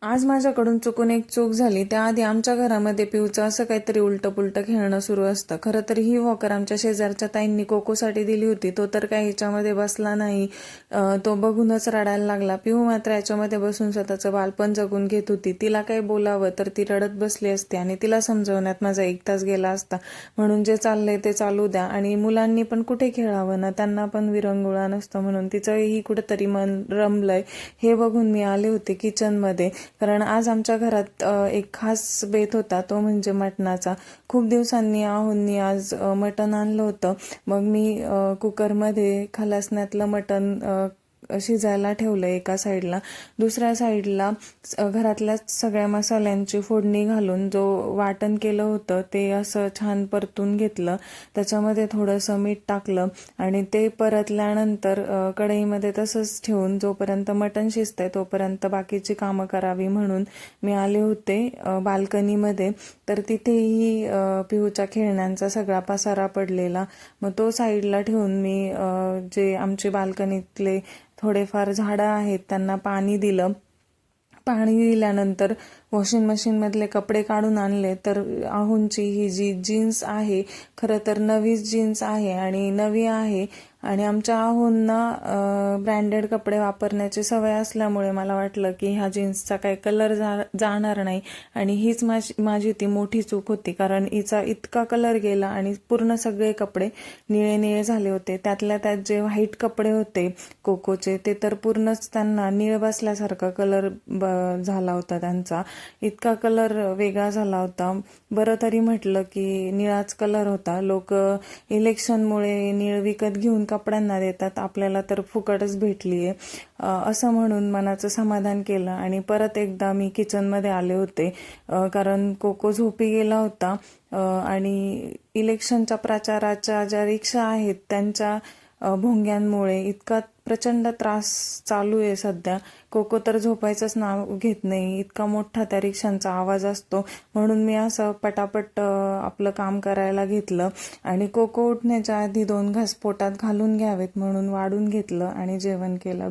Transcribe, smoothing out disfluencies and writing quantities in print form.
आज माझ्याकडून चुकून एक चूक झाली. त्याआधी आमच्या घरामध्ये पिऊचं असं काहीतरी उलटं पुलटं खेळणं सुरू असतं. खरं तर ही वॉकर आमच्या शेजारच्या ताईंनी कोकोसाठी दिली होती. तो तर काही ह्याच्यामध्ये बसला नाही. तो बघूनच रडायला लागला. पिऊ मात्र याच्यामध्ये बसून स्वतःचं बालपण जगून घेत होती. तिला काही बोलावं तर ती रडत बसली असते आणि तिला समजवण्यात माझा 1 तास गेला असता. म्हणून जे चाललंय ते चालू द्या. आणि मुलांनी पण कुठे खेळावं ना, त्यांना पण विरंगुळा नसतं, म्हणून तिचंही कुठेतरी मन रमलंय हे बघून मी आले होते किचनमध्ये. कारण आज आमच्या घरात एक खास बेत होता, तो म्हणजे मटणाचा. खूप दिवसांनी आहोंनी आज मटण आणलं होतं. मग मी कुकरमध्ये खलासण्यातलं मटण शिजायला ठेवलं एका साईडला. दुसऱ्या साईडला घरातल्या सगळ्या मसाल्यांची फोडणी घालून जो वाटण केलं होतं ते असं छान परतून घेतलं. त्याच्यामध्ये थोडंसं मीठ टाकलं आणि ते परतल्यानंतर कढईमध्ये तसंच ठेवून जोपर्यंत मटण शिजतंय तोपर्यंत बाकीची कामं करावी म्हणून मी आले होते बाल्कनीमध्ये. तर तिथेही पिहूच्या खेळण्यांचा सगळा पसारा पडलेला. मग तो साईडला ठेवून मी जे आमचे बाल्कनीतले थोडेफार झाडं आहेत त्यांना पाणी दिलं. पाणी दिल्यानंतर वॉशिंग मशीनमधले कपडे काढून आणले. तर आहोंची ही जी जीन्स आहे, खरं तर नवीच जीन्स आहे आणि नवी आहे. आणि आमच्या आहोंना ब्रँडेड कपडे वापरण्याची सवय असल्यामुळे मला वाटलं की ह्या जीन्सचा काही कलर जाणार नाही. आणि हीच माझी ती मोठी चूक होती, कारण हिचा इतका कलर गेला आणि पूर्ण सगळे कपडे निळे निळे झाले होते. त्यातल्या त्यात जे व्हाईट कपडे होते कोकोचे, ते तर पूर्णच त्यांना निळ बसल्यासारखा कलर झाला होता त्यांचा. इतका कलर वेगळा झाला होता. बरं तरी म्हटलं की निळाच कलर होता. लोक इलेक्शनमुळे निळ विकत घेऊन कपड्यांना देतात, आपल्याला तर फुकटच भेटलीये असं म्हणून मनाचं समाधान केलं. आणि परत एकदा मी किचनमध्ये आले होते, कारण कोको झोपी गेला होता. आणि इलेक्शनच्या प्रचाराच्या ज्या रिक्षा आहेत त्यांच्या भोंग्यांमुळे इतका प्रचंड त्रास चालू आहे सध्या. कोको तर झोपायचंच नाव घेत नाही, इतका मोठा त्या रिक्षांचा आवाज असतो. म्हणून मी असं पटापट आपलं काम करायला घेतलं आणि कोको उठण्याच्या आधी 2 घास पोटात घालून घ्यावेत म्हणून वाढून घेतलं आणि जेवण केलं.